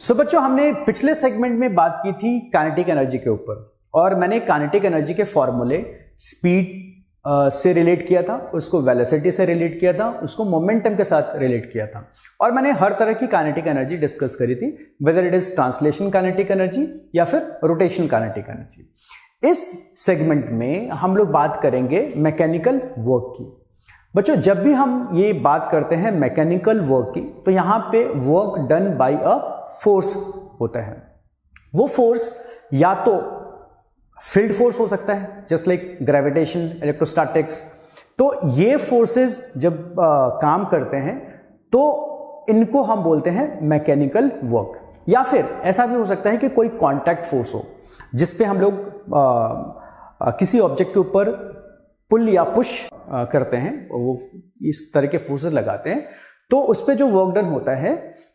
बच्चों हमने पिछले सेगमेंट में बात की थी काइनेटिक एनर्जी के ऊपर और मैंने काइनेटिक एनर्जी के फॉर्मूले स्पीड से रिलेट किया था, उसको वेलोसिटी से रिलेट किया था, उसको मोमेंटम के साथ रिलेट किया था और मैंने हर तरह की काइनेटिक एनर्जी डिस्कस करी थी, whether it is translation kinetic energy या फिर रोटेशन काइनेटिक एनर्जी। इस सेगमेंट में हम लोग बात करेंगे मैकेनिकल वर्क की। बच्चों जब भी हम ये बात करते हैं मैकेनिकल वर्क की तो यहाँ पे work done bye a force होता है। वो फोर्स या तो फील्ड फोर्स हो सकता है जस्ट लाइक ग्रेविटेशन, इलेक्ट्रोस्टैटिक्स। तो ये फोर्सेस जब काम करते हैं तो इनको हम बोलते हैं मैकेनिकल वर्क। या फिर ऐसा भी हो सकता है कि कोई कांटेक्ट फोर्स हो जिसपे हम लोग किसी ऑब्जेक्ट के ऊपर पुल या पुश करते हैं, वो इस तरह के फोर्सेस लगाते हैं, तो उस पे जो वर्क डन होता है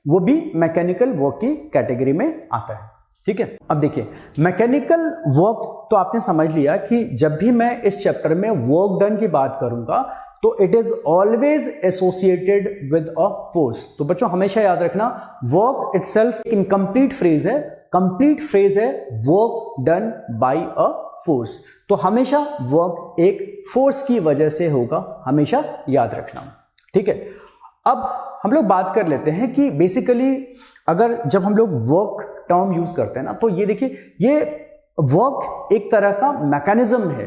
वो भी मैकेनिकल वर्क की कैटेगरी में आता है। ठीक है, अब देखिए मैकेनिकल वर्क तो आपने समझ लिया कि जब भी मैं इस चैप्टर में वर्क डन की बात करूंगा तो it is always associated with a force. तो बच्चों हमेशा याद रखना वर्क इटसेल्फ इनकम्प्लीट फ्रेज है, कंप्लीट फ्रेज है work done bye a force. तो हमेशा वर्क एक फोर्स की वजह से होगा, हमेशा याद रखना। ठीक है, अब हम लोग बात कर लेते हैं कि बेसिकली अगर जब हम लोग वर्क टर्म यूज करते हैं ना तो ये देखिए ये वर्क एक तरह का मैकेनिज्म है।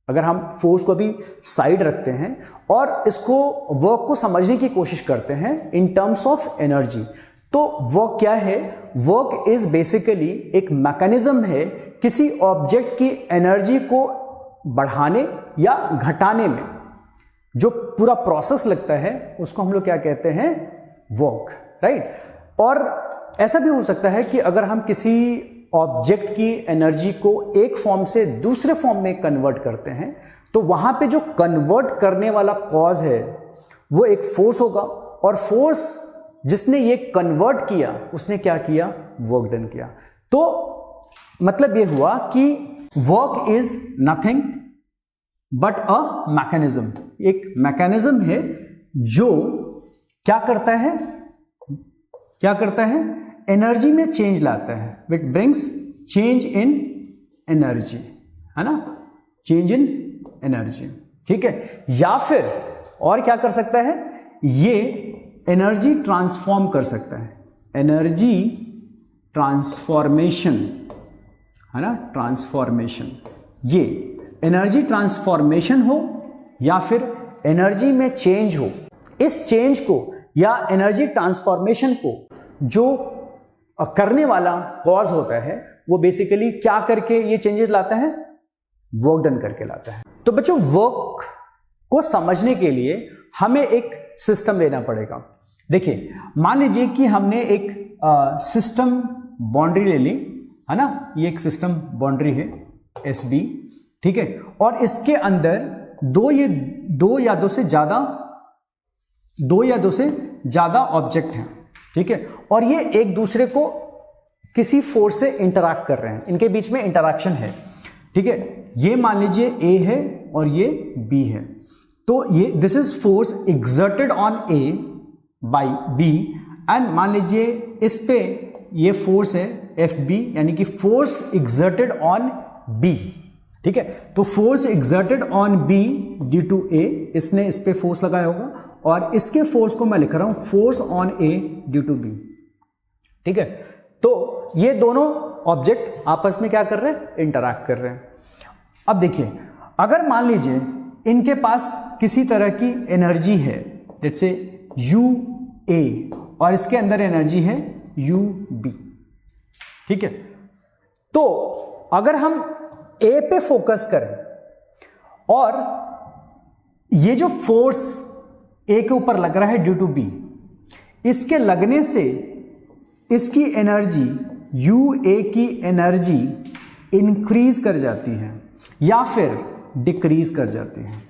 अगर हम फोर्स को भी साइड रखते हैं और इसको वर्क को समझने की कोशिश करते हैं इन टर्म्स ऑफ एनर्जी, तो वर्क क्या है? वर्क इज बेसिकली एक मैकेनिज्म है किसी ऑब्जेक्ट की एनर्जी को बढ़ाने या घटाने में जो पूरा प्रोसेस लगता है उसको हम लोग क्या कहते हैं? Work, right. और ऐसा भी हो सकता है कि अगर हम किसी ऑब्जेक्ट की एनर्जी को एक फॉर्म से दूसरे फॉर्म में कन्वर्ट करते हैं तो वहां पे जो कन्वर्ट करने वाला कॉज है वो एक फोर्स होगा और फोर्स जिसने ये कन्वर्ट किया उसने क्या किया? वर्क डन किया। तो मतलब ये हुआ कि work is nothing but a mechanism. एक मैकेनिज्म है जो क्या करता है? एनर्जी में चेंज लाता है। Which brings change in energy, है ना, चेंज इन एनर्जी। ठीक है, या फिर और क्या कर सकता है? ये एनर्जी ट्रांसफॉर्म कर सकता है, एनर्जी ट्रांसफॉर्मेशन, है ना, ट्रांसफॉर्मेशन। ये एनर्जी ट्रांसफॉर्मेशन हो या फिर एनर्जी में चेंज हो, इस चेंज को या एनर्जी ट्रांसफॉर्मेशन को जो करने वाला कॉज होता है वो बेसिकली क्या करके ये चेंजेस लाता है? वर्क डन करके लाता है। तो बच्चों वर्क को समझने के लिए हमें एक सिस्टम लेना पड़ेगा। देखिए मान लीजिए कि हमने एक सिस्टम बाउंड्री ले ली, है ना, ये एक सिस्टम बाउंड्री है SB, ठीक है, और इसके अंदर दो या दो से ज्यादा ऑब्जेक्ट हैं। ठीक है, और ये एक दूसरे को किसी फोर्स से इंटरैक्ट कर रहे हैं, इनके बीच में इंटरैक्शन है। ठीक है, ये मान लीजिए A है और ये B है, तो ये this is force exerted on A by B and ड् लीजिए इस पे ये फोर्स है FB, यानी कि फोर्स एक्सर्टेड ऑन B। ठीक है, तो force exerted on B due to A, इसने इस पे फोर्स लगाया होगा और इसके फोर्स को मैं लिख रहा हूं force on A due to B। ठीक है, तो ये दोनों ऑब्जेक्ट आपस में क्या कर रहे हैं? इंटरैक्ट कर रहे हैं। अब देखिए अगर मान लीजिए इनके पास किसी तरह की एनर्जी है, लेट्स से UA और इसके अंदर एनर्जी है UB। ठीक है, तो अगर हम A पे फोकस करें और ये जो फोर्स A के ऊपर लग रहा है ड्यू टू B, इसके लगने से इसकी एनर्जी UA की एनर्जी इंक्रीज कर जाती है या फिर डिक्रीज कर जाती है।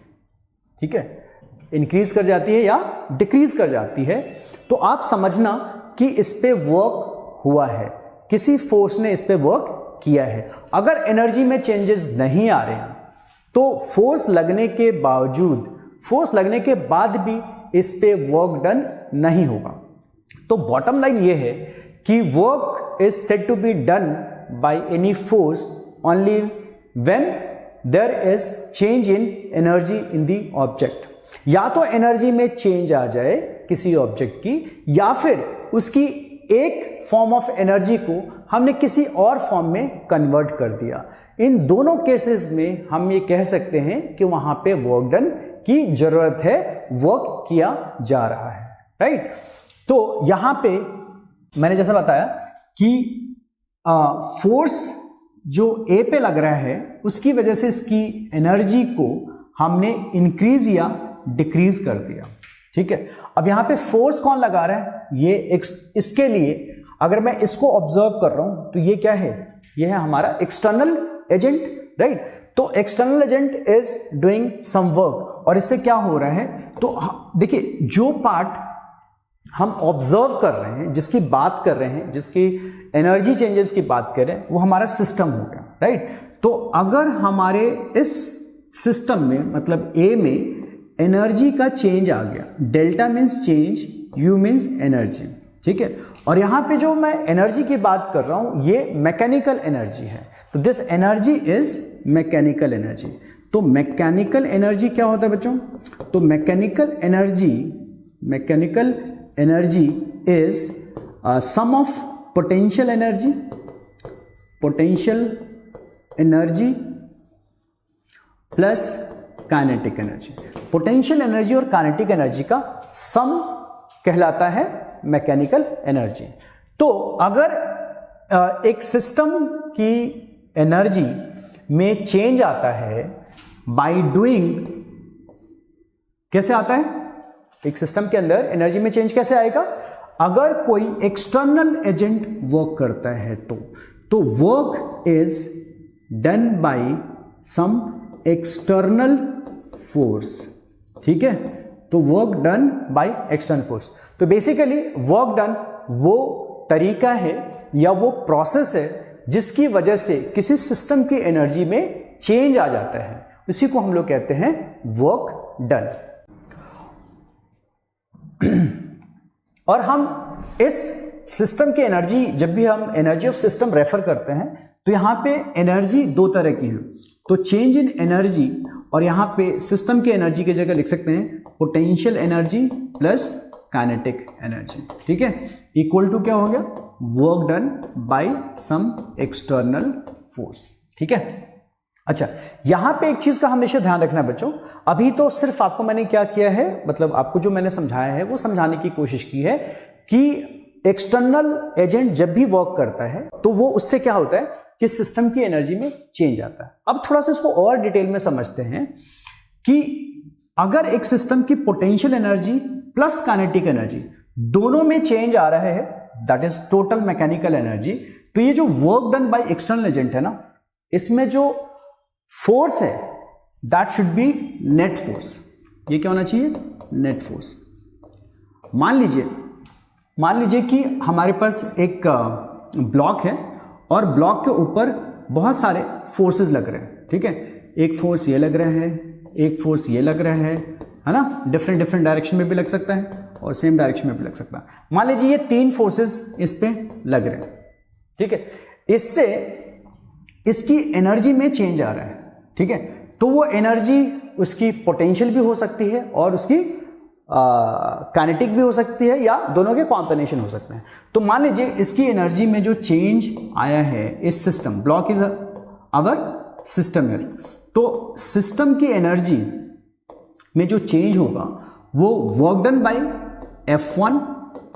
ठीक है, इंक्रीज कर जाती है या डिक्रीज कर जाती है। तो आप समझना कि इस पे वर्क हुआ है, किसी फोर्स ने इस पे वर्क किया है। अगर एनर्जी में चेंजेस नहीं आ रहे हैं तो फोर्स लगने के बावजूद, फोर्स लगने के बाद भी इस पे वर्क डन नहीं होगा। तो बॉटम लाइन ये है कि work is said to be done by any force only when there is change in energy in the object. या तो एनर्जी में चेंज आ जाए किसी ऑब्जेक्ट की, या फिर उसकी एक फॉर्म ऑफ एनर्जी को हमने किसी और फॉर्म में कन्वर्ट कर दिया। इन दोनों केसेस में हम ये कह सकते हैं कि वहां पे वर्क डन की जरूरत है, वर्क किया जा रहा है, राइट। तो यहां पे मैंने जैसा बताया कि फोर्स जो ए पे लग रहा है उसकी वजह से इसकी एनर्जी को हमने इंक्रीज या डिक्रीज कर दिया, ठीक है। अब यहां पे फोर्स कौन लगा रहा है, ये इसके लिए अगर मैं इसको ऑब्जर्व कर रहा हूं तो ये क्या है, ये है हमारा एक्सटर्नल एजेंट, राइट। तो external agent is doing some work, और इससे क्या हो रहा है, तो देखिए जो पार्ट हम ऑब्जर्व कर रहे हैं, जिसकी बात कर रहे हैं, जिसकी एनर्जी चेंजेस की बात कर रहे हैं, वो हमारा सिस्टम हो गया, राइट। तो अगर हमारे इस सिस्टम में मतलब ए में एनर्जी का चेंज आ गया, delta means change, you means energy, ठीक है। और यहां पे जो मैं एनर्जी की बात कर रहा हूं ये मैकेनिकल एनर्जी है, तो this energy is mechanical energy. तो मैकेनिकल एनर्जी क्या होता है बच्चों, तो mechanical energy is sum of potential energy plus kinetic energy. Potential energy और काइनेटिक एनर्जी का सम कहलाता है मैकेनिकल एनर्जी। तो अगर एक सिस्टम की एनर्जी में चेंज आता है बाय डूइंग, कैसे आता है, एक सिस्टम के अंदर एनर्जी में चेंज कैसे आएगा, अगर कोई एक्सटर्नल एजेंट वर्क करता है तो work is done by some external force, ठीक है। तो work done by external force, तो बेसिकली वर्क डन वो तरीका है या वो प्रोसेस है जिसकी वजह से किसी सिस्टम की एनर्जी में चेंज आ जाता है, उसी को हम लोग कहते हैं वर्क डन। और हम इस सिस्टम की एनर्जी, जब भी हम एनर्जी ऑफ सिस्टम रेफर करते हैं तो यहां पे एनर्जी दो तरह की है, तो चेंज इन एनर्जी, और यहां पे सिस्टम की एनर्जी की जगह लिख सकते हैं potential energy plus kinetic energy, ठीक है, इक्वल टू क्या हो गया, work done by some external force, ठीक है। अच्छा, यहां पे एक चीज का हमेशा ध्यान रखना है बच्चों, अभी तो सिर्फ आपको मैंने क्या किया है, मतलब आपको जो मैंने समझाया है वो समझाने की कोशिश की है कि एक्सटर्नल एजेंट जब भी वर्क करता है तो वो उससे क्या होता है कि सिस्टम की एनर्जी में चेंज आता है। अब थोड़ा सा इसको और डिटेल में समझते हैं कि अगर एक सिस्टम की potential energy plus kinetic energy दोनों में चेंज आ रहा है, that is total mechanical energy, तो ये जो work done by external agent है ना, इसमें जो फोर्स है that should be net force. ये क्या होना चाहिए, नेट फोर्स। मान लीजिए कि हमारे पास एक ब्लॉक है और ब्लॉक के ऊपर बहुत सारे फोर्सेस लग रहे हैं, ठीक है, एक फोर्स ये लग रहा है, एक फोर्स ये लग रहा है ना, डिफरेंट डायरेक्शन में भी लग सकता है और सेम डायरेक्शन में भी लग सकता है। मान लीजिए ये तीन फोर्सेस इस पे लग रहे हैं, ठीक है, इससे इसकी एनर्जी में चेंज आ रहा है, ठीक है। तो वो एनर्जी उसकी पोटेंशियल भी हो सकती है और उसकी काइनेटिक भी हो सकती है, या दोनों के कॉम्बिनेशन हो सकते हैं। तो मान लीजिए इसकी एनर्जी में जो चेंज आया है, इस system, block is our system है, तो सिस्टम की एनर्जी में जो चेंज होगा वो work done bye F1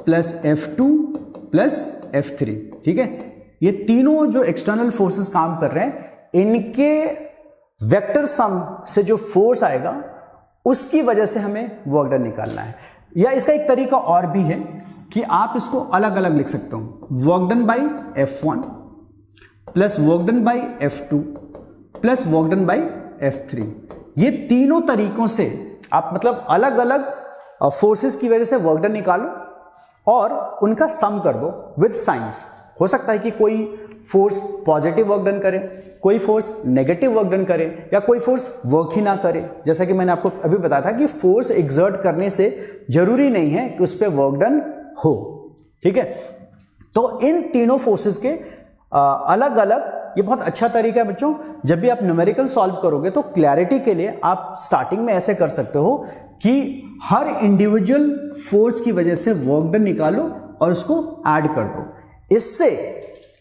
plus F2 plus F3, ठीक है। ये तीनों जो एक्सटर्नल फोर्सेस काम कर रहे हैं, इनके वेक्टर सम से जो फोर्स आएगा उसकी वजह से हमें वर्क डन निकालना है। या इसका एक तरीका और भी है कि आप इसको अलग अलग लिख सकते हो, work done bye F1 plus work done bye F2 plus work done bye F3। ये तीनों तरीकों से आप मतलब अलग अलग फोर्सेस की वजह से वर्क डन निकालो और उनका सम कर दो विद साइंस। हो सकता है कि कोई फोर्स पॉजिटिव वर्क डन करे, कोई फोर्स नेगेटिव वर्क डन करे, या कोई फोर्स वर्क ही ना करे। जैसा कि मैंने आपको अभी बताया था कि फोर्स एक्सर्ट करने से जरूरी नहीं है कि उस पर वर्क डन हो, ठीक है। तो इन तीनों फोर्सेस के अलग अलग, ये बहुत अच्छा तरीका है बच्चों, जब भी आप न्यूमेरिकल सॉल्व करोगे तो क्लैरिटी के लिए आप स्टार्टिंग में ऐसे कर सकते हो कि हर इंडिविजुअल फोर्स की वजह से वर्क डन निकालो और उसको ऐड कर दो। इससे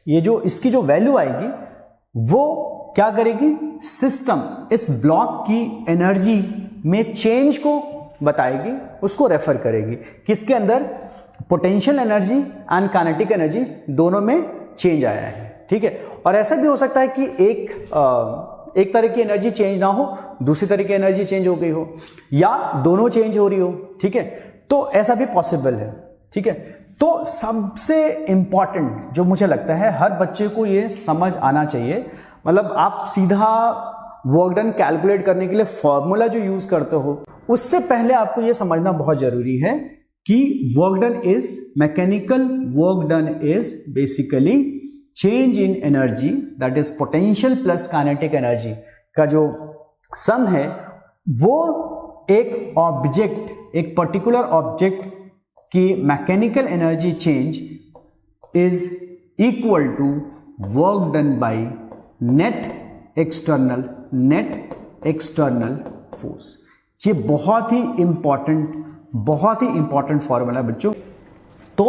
ये जो इसकी जो वैल्यू आएगी वो क्या करेगी, सिस्टम इस ब्लॉक की एनर्जी में चेंज को बताएगी, उसको रेफर करेगी, किसके अंदर potential energy and kinetic energy दोनों में चेंज आया है। ठीक है, और ऐसा भी हो सकता है कि एक तरह की एनर्जी चेंज ना हो, दूसरी तरह की एनर्जी चेंज हो गई हो, या दोनों चेंज हो रही हो। ठीक है, तो ऐसा भी पॉसिबल है। ठीक है, तो सबसे इंपॉर्टेंट जो मुझे लगता है हर बच्चे को ये समझ आना चाहिए, मतलब आप सीधा वर्क डन कैलकुलेट करने के लिए फॉर्मूला जो यूज करते हो, उससे पहले आपको ये समझना बहुत जरूरी है कि work done is mechanical work done is basically change in energy, that is potential plus kinetic energy का जो सम है, वो एक ऑब्जेक्ट, एक पर्टिकुलर ऑब्जेक्ट की mechanical energy change is equal to work done by net external force. ये बहुत ही important formula है बच्चों। तो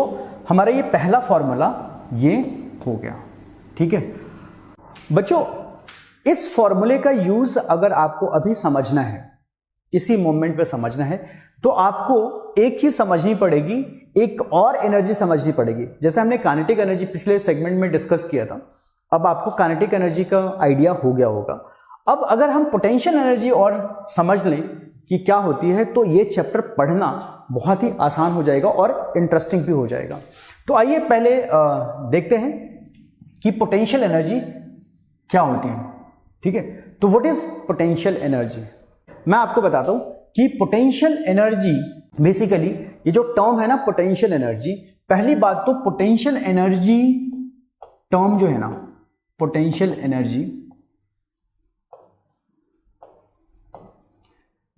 हमारा ये पहला फॉर्मूला ये हो गया। ठीक है बच्चों, इस फॉर्मूले का यूज अगर आपको अभी समझना है, इसी मोमेंट पे समझना है, तो आपको एक चीज समझनी पड़ेगी, एक और एनर्जी समझनी पड़ेगी। जैसे हमने काइनेटिक एनर्जी पिछले सेगमेंट में डिस्कस किया था, अब आपको काइनेटिक एनर्जी का आइडिया हो गया होगा। अब अगर हम पोटेंशियल एनर्जी और समझ लें कि क्या होती है, तो ये चैप्टर पढ़ना बहुत ही आसान हो जाएगा और इंटरेस्टिंग भी हो जाएगा। तो आइए पहले देखते हैं कि पोटेंशियल एनर्जी क्या होती है। ठीक है, तो व्हाट इज पोटेंशियल एनर्जी? मैं आपको बताता हूं कि पोटेंशियल एनर्जी बेसिकली, ये जो टर्म है ना पोटेंशियल एनर्जी, पहली बात तो पोटेंशियल एनर्जी टर्म जो है ना, पोटेंशियल एनर्जी,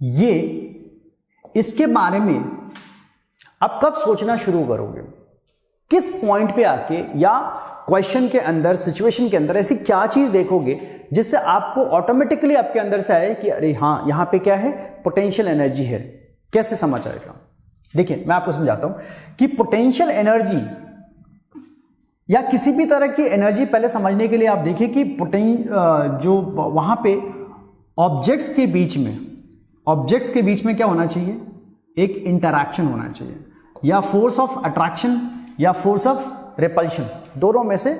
ये इसके बारे में आप कब सोचना शुरू करोगे, किस पॉइंट पे आके, या क्वेश्चन के अंदर, सिचुएशन के अंदर ऐसी क्या चीज देखोगे जिससे आपको ऑटोमेटिकली आपके अंदर से आए कि अरे हाँ, यहां पे क्या है, पोटेंशियल एनर्जी है। कैसे समझ आएगा? देखिए मैं आपको समझाता हूं कि पोटेंशियल एनर्जी या किसी भी तरह की एनर्जी, पहले समझने के लिए आप देखिए कि जो वहां पे ऑब्जेक्ट्स के बीच में क्या होना चाहिए, एक इंटरैक्शन होना चाहिए, या फोर्स ऑफ अट्रैक्शन या फोर्स ऑफ रिपल्शन, दोनों में से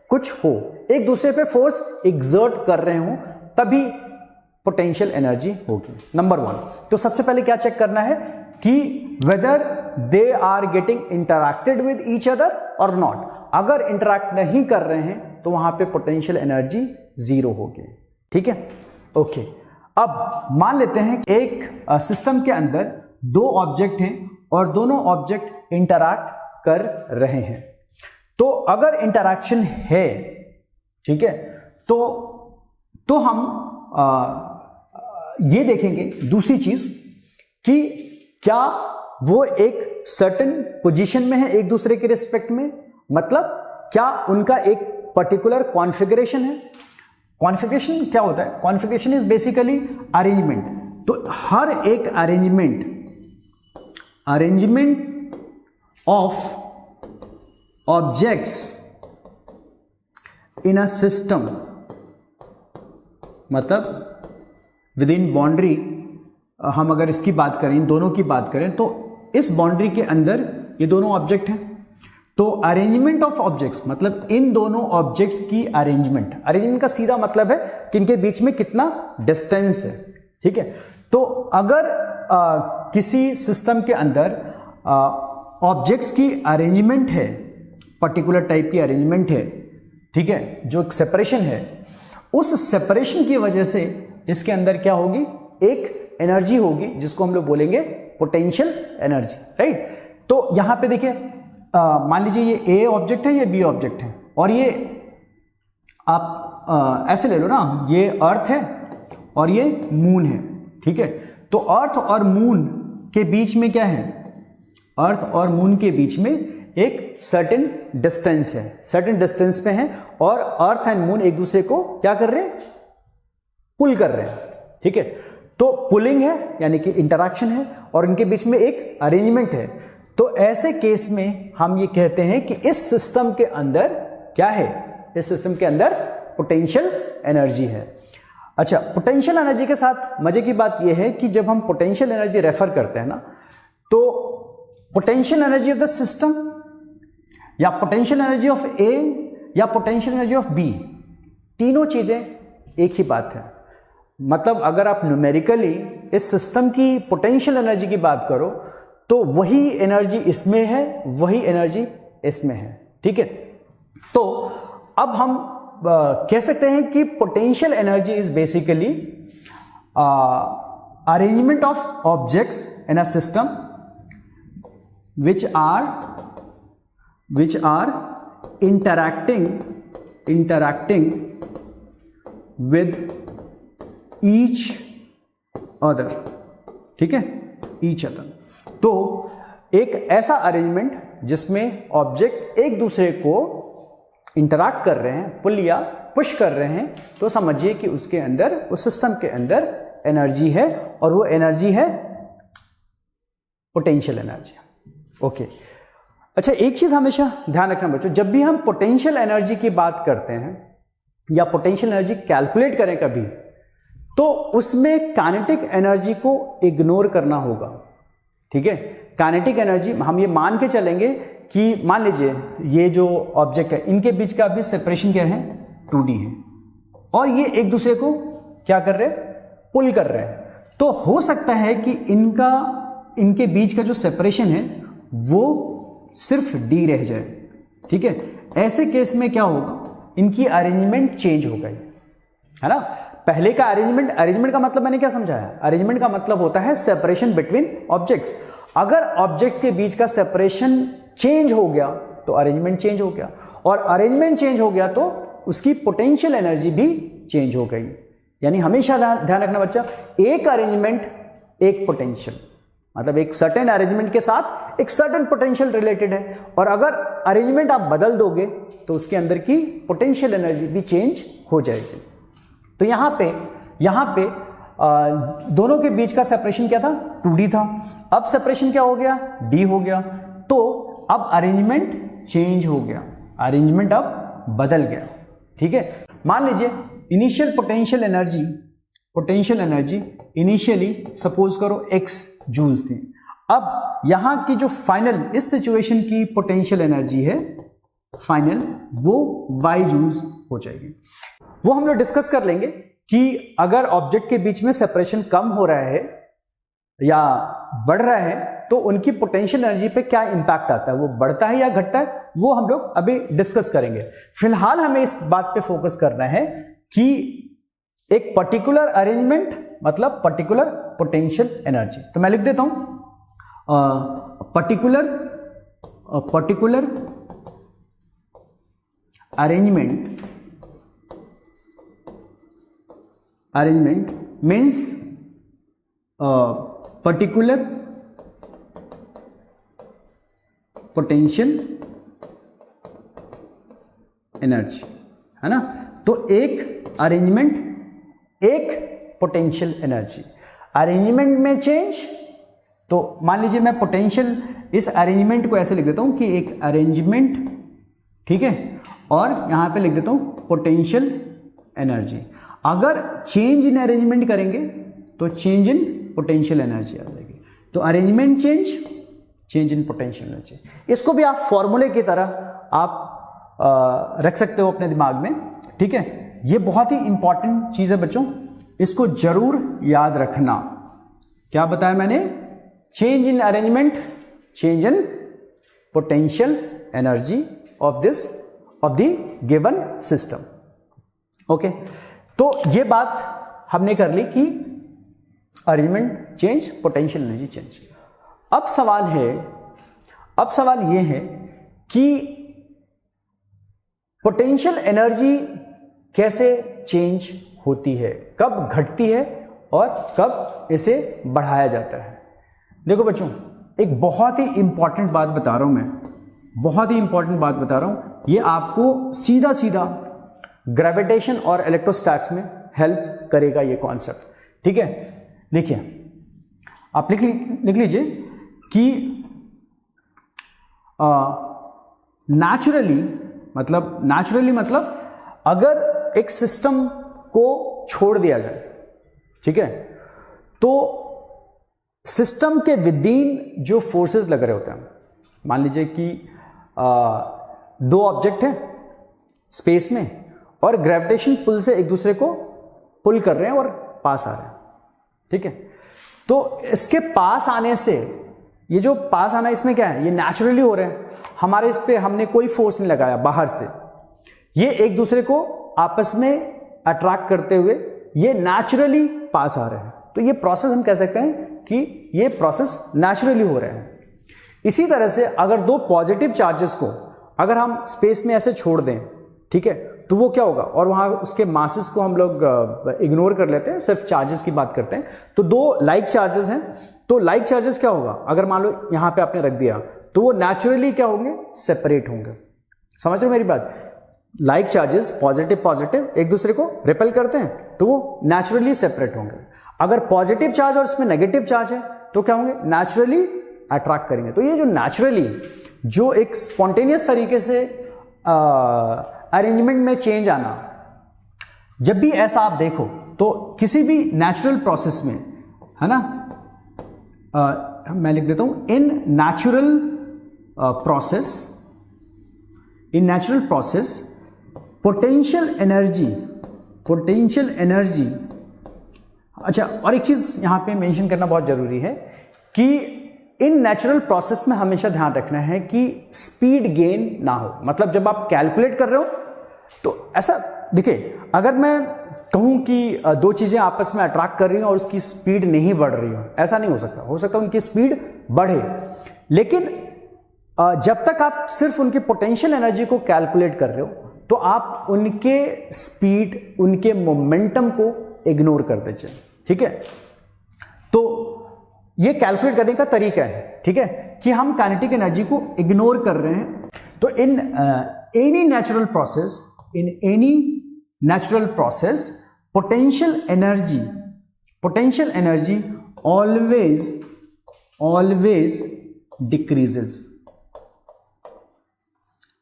कुछ हो, एक दूसरे पे फोर्स एग्जर्ट कर रहे हो, तभी पोटेंशियल एनर्जी होगी। नंबर 1, तो सबसे पहले क्या चेक करना है कि whether they are getting interacted with each other और नॉट। अगर इंटरैक्ट नहीं कर रहे हैं तो वहां पे पोटेंशियल एनर्जी 0 होगी। ठीक है, ओके। अब मान लेते हैं कि एक सिस्टम के अंदर दो ऑब्जेक्ट हैं और दोनों ऑब्जेक्ट इंटरैक्ट कर रहे हैं। तो अगर इंटरैक्शन है, ठीक है, तो हम ये देखेंगे दूसरी चीज कि क्या वो एक सर्टेन पोजीशन में है एक दूसरे के रिस्पेक्ट में, मतलब क्या उनका एक पर्टिकुलर कॉन्फ़िगरेशन है। कॉन्फ़िगरेशन क्या होता है? Configuration is basically arrangement. तो हर एक arrangement of objects in a system, मतलब विद इन बाउंड्री, हम अगर इसकी बात करें, इन दोनों की बात करें, तो इस बाउंड्री के अंदर ये दोनों ऑब्जेक्ट हैं। तो अरेंजमेंट ऑफ ऑब्जेक्ट्स मतलब इन दोनों ऑब्जेक्ट्स की अरेंजमेंट का सीधा मतलब है कि इनके बीच में कितना डिस्टेंस है। ठीक है, तो अगर किसी सिस्टम के अंदर ऑब्जेक्ट्स की अरेंजमेंट है, पर्टिकुलर टाइप की अरेंजमेंट है, ठीक है, जो एक सेपरेशन है, उस सेपरेशन की वजह से इसके अंदर क्या होगी, एक एनर्जी होगी जिसको हम लोग बोलेंगे पोटेंशियल एनर्जी, राइट। तो यहां पे देखिए, मान लीजिए ये ए ऑब्जेक्ट है, ये बी ऑब्जेक्ट है, और ये आप ऐसे ले लो ना, ये अर्थ है और ये मून है। ठीक है, तो अर्थ और मून के बीच में क्या है, अर्थ और मून के बीच में एक सर्टेन डिस्टेंस है, सर्टेन डिस्टेंस पे हैं और अर्थ एंड मून एक दूसरे को क्या कर रहे हैं, पुल कर रहे हैं, ठीक है। तो पुलिंग है यानी कि इंटरैक्शन है और इनके बीच में एक अरेंजमेंट है। तो ऐसे केस में हम ये कहते हैं कि इस सिस्टम के अंदर क्या है, इस सिस्टम के अंदर पोटेंशियल एनर्जी है। अच्छा, पोटेंशियल एनर्जी के साथ मजे की बात यह है कि जब हम पोटेंशियल एनर्जी रेफर करते हैं ना, तो potential energy of the system या पोटेंशियल एनर्जी ऑफ ए या पोटेंशियल एनर्जी ऑफ बी, तीनों चीजें एक ही बात है। मतलब अगर आप न्यूमेरिकली इस सिस्टम की पोटेंशियल एनर्जी की बात करो तो वही एनर्जी इसमें है, वही एनर्जी इसमें है, ठीक है। तो अब हम कह सकते हैं कि potential energy is basically arrangement of objects in a system which are interacting with each other, ठीक है, each other। तो एक ऐसा अरेंजमेंट जिसमें ऑब्जेक्ट एक दूसरे को इंटरैक्ट कर रहे हैं, पुल या पुश कर रहे हैं, तो समझिए कि उसके अंदर, उस सिस्टम के अंदर एनर्जी है और वो एनर्जी है पोटेंशियल एनर्जी। ओके, अच्छा, एक चीज हमेशा ध्यान रखना बच्चों, जब भी हम पोटेंशियल एनर्जी की बात करते हैं या पोटेंशियल एनर्जी कैलकुलेट करें कभी, तो उसमें काइनेटिक एनर्जी को इग्नोर करना होगा, ठीक है। काइनेटिक एनर्जी हम ये मान के चलेंगे कि मान लीजिए ये जो ऑब्जेक्ट है, इनके बीच का भी सेपरेशन क्या है, 2D है, और ये एक दूसरे को क्या कर रहे हैं, पुल कर रहे हैं। तो हो सकता है कि इनके बीच का जो सेपरेशन है वो सिर्फ D रह जाए, ठीक है। ऐसे केस में क्या होगा, इनकी अरेंजमेंट चेंज हो गई, है ना। पहले का अरेंजमेंट का मतलब मैंने क्या समझाया, अरेंजमेंट का मतलब होता है सेपरेशन बिटवीन ऑब्जेक्ट्स। अगर ऑब्जेक्ट्स के बीच का सेपरेशन चेंज हो गया तो अरेंजमेंट चेंज हो गया, और अरेंजमेंट चेंज हो गया तो उसकी पोटेंशियल एनर्जी भी चेंज हो गई। यानी हमेशा ध्यान रखना बच्चा, एक अरेंजमेंट एक पोटेंशियल, मतलब एक सर्टेन अरेंजमेंट के साथ एक सर्टेन पोटेंशियल रिलेटेड है, और अगर अरेंजमेंट आप बदल दोगे तो उसके अंदर की पोटेंशियल एनर्जी भी चेंज हो जाएगी। तो यहां पे दोनों के बीच का सेपरेशन क्या था, 2D था, अब सेपरेशन क्या हो गया, D हो गया। तो अब अरेंजमेंट चेंज हो गया, अरेंजमेंट अब बदल गया, ठीक है। मान लीजिए initial potential energy initially suppose करो x जूल्स थी। अब यहां की जो फाइनल इस सिचुएशन की पोटेंशियल एनर्जी है फाइनल, वो y जूल्स हो जाएगी। वो हम लोग डिस्कस कर लेंगे कि अगर ऑब्जेक्ट के बीच में सेपरेशन कम हो रहा है या बढ़ रहा है तो उनकी पोटेंशियल एनर्जी पे क्या इंपैक्ट आता है, वो बढ़ता है या घटता है, वो हम लोग अभी डिस्कस करेंगे। फिलहाल हमें इस बात पे फोकस करना है कि एक पर्टिकुलर अरेंजमेंट मतलब पर्टिकुलर पोटेंशियल एनर्जी। तो मैं लिख देता हूं particular arrangement means particular potential energy, है ना। तो एक अरेंजमेंट एक पोटेंशियल एनर्जी, अरेंजमेंट में चेंज। तो मान लीजिए मैं पोटेंशियल, इस अरेंजमेंट को ऐसे लिख देता हूं कि एक अरेंजमेंट, ठीक है, और यहां पे लिख देता हूं पोटेंशियल एनर्जी। अगर चेंज इन अरेंजमेंट करेंगे तो चेंज इन पोटेंशियल एनर्जी आ जाएगी। तो arrangement change in potential energy, इसको भी आप फॉर्मूले की तरह आप रख सकते हो अपने दिमाग में, ठीक है। ये बहुत ही इंपॉर्टेंट चीज है बच्चों, इसको जरूर याद रखना। क्या बताया मैंने, change in arrangement, change in potential energy of the given system. Okay, तो ये बात हमने कर ली कि arrangement change, potential energy change. अब सवाल ये है कि पोटेंशियल एनर्जी कैसे चेंज होती है, कब घटती है और कब इसे बढ़ाया जाता है। देखो बच्चों, एक बहुत ही इंपॉर्टेंट बात बता रहा हूं मैं बहुत ही इंपॉर्टेंट बात बता रहा हूं, ये आपको सीधा सीधा ग्रेविटेशन और इलेक्ट्रोस्टैट्स में हेल्प करेगा ये कॉन्सेप्ट, ठीक है। देखिए आप लिख लीजिए कि नेचुरली मतलब अगर एक सिस्टम को छोड़ दिया जाए, ठीक है, तो सिस्टम के विदिन जो फोर्सेस लग रहे होते हैं, मान लीजिए कि दो ऑब्जेक्ट हैं स्पेस में और ग्रेविटेशन पुल से एक दूसरे को पुल कर रहे हैं और पास आ रहे हैं, ठीक है। तो इसके पास आने से, ये जो पास आना इसमें क्या है, ये नेचुरली हो रहे हैं, हमारे इस पे हमने कोई फोर्स नहीं लगाया बाहर से, ये एक दूसरे को आपस में अट्रैक्ट करते हुए ये नेचुरली पास आ रहे हैं। तो ये प्रोसेस हम कह सकते हैं कि ये प्रोसेस नेचुरली हो रहे हैं। इसी तरह से अगर दो पॉजिटिव चार्जेस को अगर हम स्पेस में ऐसे छोड़ दें, ठीक है, तो वो क्या होगा, और वहां उसके मासेस को हम लोग इग्नोर कर लेते हैं, सिर्फ चार्जेस की बात करते हैं। तो दो लाइक चार्जेस हैं, तो लाइक चार्जेस क्या होगा, अगर मान लो यहां पे आपने रख दिया तो वो नेचुरली क्या होंगे, सेपरेट होंगे। समझ रहे हो मेरी बात? लाइक चार्जेस पॉजिटिव पॉजिटिव एक दूसरे को रिपेल करते हैं तो वो नेचुरली सेपरेट होंगे। अगर पॉजिटिव चार्ज और इसमें नेगेटिव चार्ज है तो क्या होंगे, नेचुरली अट्रैक्ट करेंगे। तो ये जो नेचुरली जो एक स्पॉन्टेनियस तरीके से अरेंजमेंट में चेंज आना, जब भी ऐसा आप देखो तो किसी भी नेचुरल प्रोसेस में, है ना, मैं लिख देता हूं, in natural process potential energy. अच्छा, और एक चीज यहां पे मेंशन करना बहुत जरूरी है कि इन नेचुरल प्रोसेस में हमेशा ध्यान रखना है कि स्पीड गेन ना हो। मतलब जब आप कैलकुलेट कर रहे हो तो ऐसा देखिए, अगर मैं कहूं कि दो चीजें आपस में अट्रैक्ट कर रही हैं और उसकी स्पीड नहीं बढ़ रही हो, ऐसा नहीं हो सकता। हो सकता है उनकी स्पीड बढ़े, लेकिन जब तक आप सिर्फ उनकी पोटेंशियल एनर्जी को कैलकुलेट कर रहे हो तो आप उनके स्पीड, उनके मोमेंटम को इग्नोर कर दीजिए, ठीक है। तो ये कैलकुलेट करने का तरीका है, ठीक है, कि हम काइनेटिक एनर्जी को इग्नोर कर रहे हैं। तो in any natural process potential energy always decreases.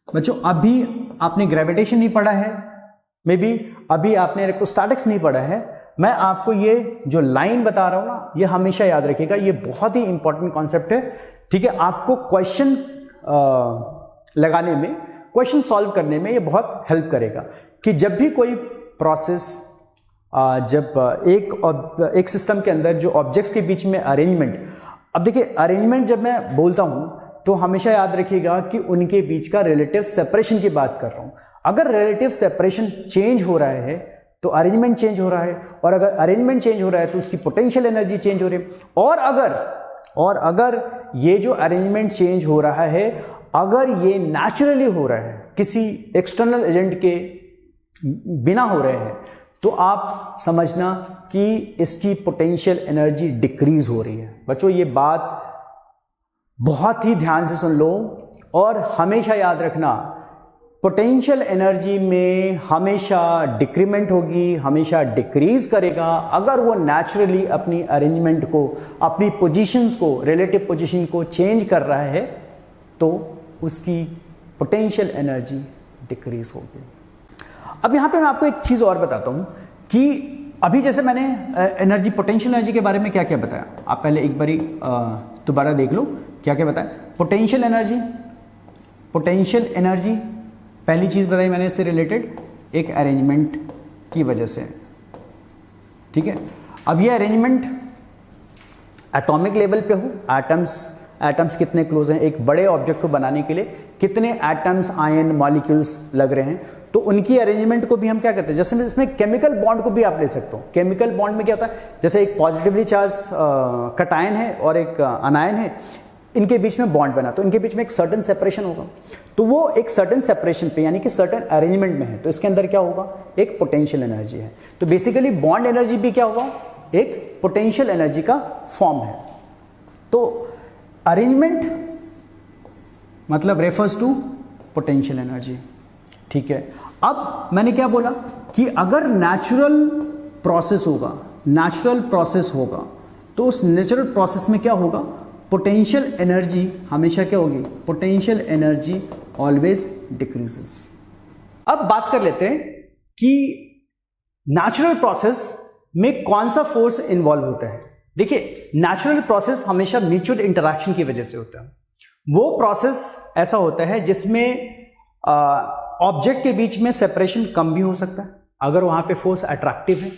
बच्चों, अभी आपने ग्रेविटेशन नहीं पढ़ा है, मे बी अभी आपने इलेक्ट्रोस्टैटिक्स नहीं पढ़ा है, मैं आपको ये जो लाइन बता रहा हूं ना, ये हमेशा याद रखिएगा, ये बहुत ही इंपॉर्टेंट कॉन्सेप्ट है, ठीक है। आपको क्वेश्चन लगाने में, क्वेश्चन सॉल्व करने में ये बहुत हेल्प करेगा कि जब भी कोई प्रोसेस, जब एक सिस्टम के अंदर जो ऑब्जेक्ट्स के बीच में अरेंजमेंट, अब देखिए अरेंजमेंट जब मैं बोलता हूं तो हमेशा याद रखिएगा कि उनके बीच का रिलेटिव सेपरेशन की बात कर रहा हूं। अगर रिलेटिव सेपरेशन चेंज हो रहा है तो अरेंजमेंट चेंज हो रहा है, और अगर अरेंजमेंट चेंज हो रहा है तो उसकी पोटेंशियल एनर्जी चेंज हो रही है। और अगर ये जो अरेंजमेंट चेंज हो रहा है, अगर ये नेचुरली हो रहा है, किसी एक्सटर्नल एजेंट के बिना हो रहे हैं, तो आप समझना कि इसकी पोटेंशियल एनर्जी डिक्रीज हो रही है। बच्चों, ये बात बहुत ही ध्यान से सुन लो और हमेशा याद रखना, पोटेंशियल एनर्जी में हमेशा डिक्रीमेंट होगी, हमेशा डिक्रीज करेगा अगर वो नेचुरली अपनी अरेंजमेंट को, अपनी पोजीशंस को, रिलेटिव पोजीशन को चेंज कर रहा है तो उसकी पोटेंशियल एनर्जी डिक्रीज होगी। अब यहाँ पे मैं आपको एक चीज़ और बताता हूँ कि अभी जैसे मैंने एनर्जी, पोटेंशियल एनर्जी के बारे में क्या क्या बताया, आप पहले एक बारी दोबारा देख लो क्या क्या बताया। पोटेंशियल एनर्जी पहली चीज़ बताई मैंने, इससे रिलेटेड एक अरेंजमेंट की वजह से, ठीक है। अब ये अरेंजमेंट एटॉमिक लेवल पे हो, एटम्स कितने क्लोज हैं, एक बड़े ऑब्जेक्ट को बनाने के लिए कितने एटम्स, आयन, मॉलिक्यूल्स लग रहे हैं, तो उनकी अरेंजमेंट को भी हम क्या करते हैं, जैसे इसमें केमिकल बॉन्ड को भी आप ले सकते हो। केमिकल बॉन्ड में क्या होता है, जैसे एक पॉजिटिवली चार्ज कटायन है और एक अनायन है, इनके बीच में बॉन्ड बना तो इनके बीच में एक सर्टेन सेपरेशन होगा, तो वो एक सर्टेन सेपरेशन पे यानी कि सर्टेन अरेंजमेंट में है, तो इसके अंदर क्या होगा, एक पोटेंशियल एनर्जी है। तो बेसिकली बॉन्ड एनर्जी भी क्या होगा, एक पोटेंशियल एनर्जी का फॉर्म है। तो अरेंजमेंट मतलब रेफर्स टू पोटेंशियल एनर्जी। ठीक है, अब मैंने क्या बोला कि अगर नेचुरल प्रोसेस होगा तो उस नेचुरल प्रोसेस में क्या होगा, पोटेंशियल एनर्जी हमेशा क्या होगी, पोटेंशियल एनर्जी ऑलवेज डिक्रीजेस। अब बात कर लेते हैं कि नेचुरल प्रोसेस में कौन सा फोर्स इन्वॉल्व होता है। देखिए, नेचुरल प्रोसेस हमेशा म्यूचुअल इंटरैक्शन की वजह से होता है। वो प्रोसेस ऐसा होता है जिसमें ऑब्जेक्ट के बीच में सेपरेशन कम भी हो सकता है अगर वहां पे फोर्स अट्रैक्टिव है,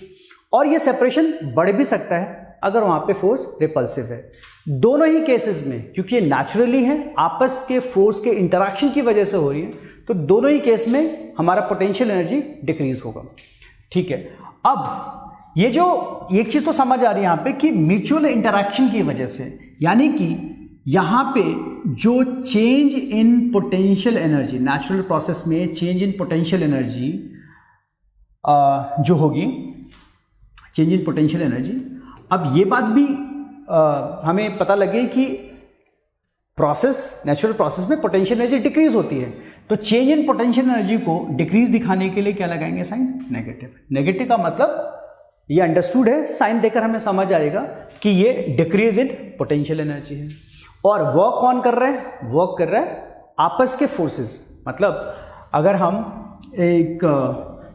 और ये सेपरेशन बढ़ भी सकता है अगर वहां पे फोर्स रिपल्सिव है। दोनों ही केसेस में, क्योंकि ये नेचुरली है, आपस के फोर्स के इंटरैक्शन की वजह से हो रही है, तो दोनों ही केस में हमारा पोटेंशियल एनर्जी डिक्रीज होगा। ठीक है, अब ये जो एक चीज तो समझ आ रही है यहां पे कि म्यूचुअल इंटरैक्शन की वजह से, यानी कि यहां पे जो change in potential energy, natural process में चेंज इन पोटेंशियल एनर्जी जो होगी, चेंज इन पोटेंशियल एनर्जी, अब ये बात भी हमें पता लगे कि नेचुरल प्रोसेस में पोटेंशियल एनर्जी डिक्रीज होती है, तो चेंज इन पोटेंशियल एनर्जी को डिक्रीज दिखाने के लिए क्या लगाएंगे, साइन नेगेटिव। नेगेटिव का मतलब ये अंडरस्टूड है, साइन देकर हमें समझ आएगा कि ये डिक्रीज इन पोटेंशियल एनर्जी है। और वर्क कौन कर रहा है, वर्क कर रहा है आपस के फोर्सेस। मतलब अगर हम एक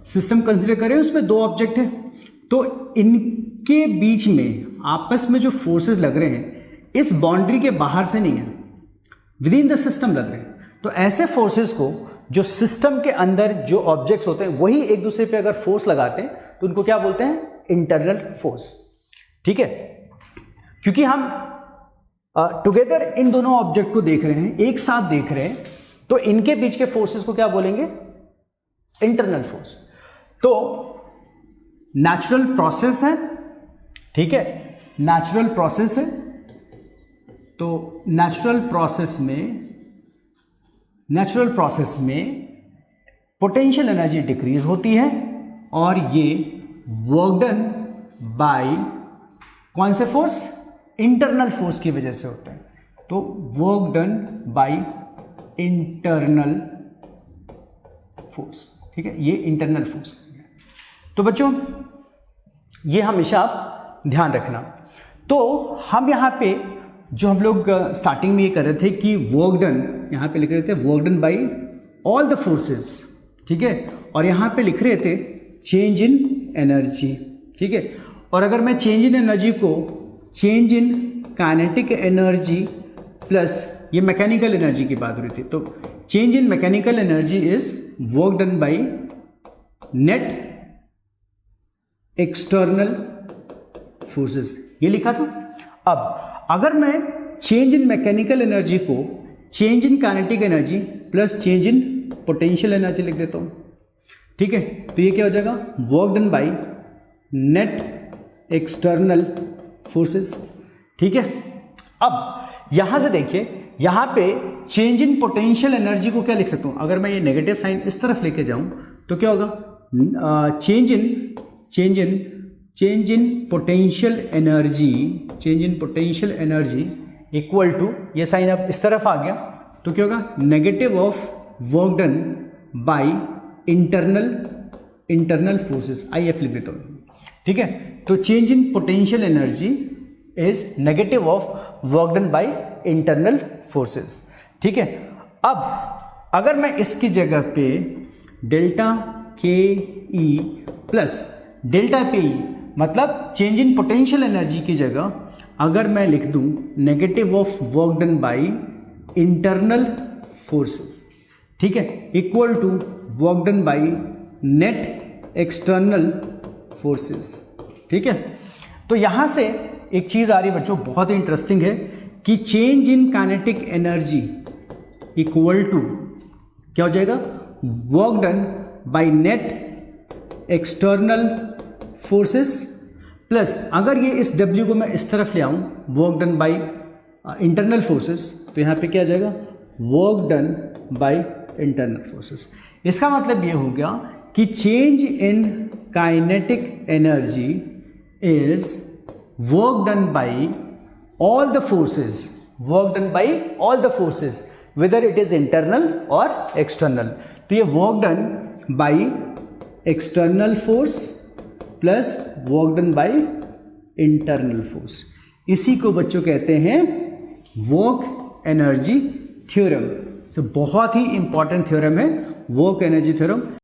सिस्टम कंसिडर करें, उसमें दो ऑब्जेक्ट हैं, तो इनके बीच में आपस में जो फोर्सेस लग रहे हैं इस बाउंड्री के बाहर से नहीं है, विद इन द सिस्टम लग रहे हैं। तो ऐसे फोर्सेस को जो सिस्टम के अंदर जो ऑब्जेक्ट्स होते हैं वही एक दूसरे पे अगर फोर्स लगाते हैं तो उनको क्या बोलते हैं, इंटरनल फोर्स। ठीक है, क्योंकि हम टुगेदर इन दोनों ऑब्जेक्ट को देख रहे हैं, एक साथ देख रहे हैं, तो इनके बीच के फोर्सेस को क्या बोलेंगे, इंटरनल फोर्स। तो नेचुरल प्रोसेस है, ठीक है, नेचुरल प्रोसेस है, तो नेचुरल प्रोसेस में पोटेंशियल एनर्जी डिक्रीज होती है, और ये वर्क डन बाय कौन से फोर्स, इंटरनल फोर्स की वजह से होता है। तो work done by internal force. ठीक है, ये इंटरनल फोर्स। तो बच्चों ये हमेशा आप ध्यान रखना। तो हम यहाँ पे जो हम लोग स्टार्टिंग में ये कर रहे थे कि वर्क डन, यहाँ पे लिख रहे थे work done bye all the forces. ठीक है, और यहाँ पे लिख रहे थे चेंज इन एनर्जी। ठीक है, और अगर मैं चेंज इन एनर्जी को change in kinetic energy plus ये मैकेनिकल एनर्जी की बात हो रही थी, तो change in mechanical energy is work done by net external forces, ये लिखा था। अब अगर मैं चेंज इन मैकेनिकल एनर्जी को change in kinetic energy plus change in potential energy लिख देता हूं, ठीक है, तो ये क्या हो जाएगा, work done by net external forces. ठीक है, अब यहां से देखिए, यहां पे चेंज इन पोटेंशियल एनर्जी को क्या लिख सकता हूं, अगर मैं ये नेगेटिव साइन इस तरफ लेके जाऊं तो क्या होगा, change in potential energy equal to, ये साइन अब इस तरफ आ गया तो क्या होगा, negative of work done by internal forces, IF लिख देता हूं। ठीक है, तो change in potential energy is negative of work done by internal forces. ठीक है, अब अगर मैं इसकी जगह पे delta KE plus delta PE, मतलब चेंज इन पोटेंशियल एनर्जी की जगह अगर मैं लिख दूं negative of work done by internal forces, ठीक है, equal to work done by net external forces. ठीक है, तो यहां से एक चीज आ रही है बच्चों, बहुत ही इंटरेस्टिंग है कि change in kinetic energy equal to क्या हो जाएगा, work done by net external forces plus, अगर ये इस W को मैं इस तरफ ले आऊं, work done by internal forces, तो यहां पे क्या आ जाएगा, work done by internal forces. इसका मतलब ये हो गया कि change in kinetic energy is work done bye all the forces, whether it is internal or external. तो ये work done by external force plus work done by internal force, इसी को बच्चों कहते हैं वर्क एनर्जी थ्योरम। तो बहुत ही important theorem है वर्क एनर्जी थ्योरम।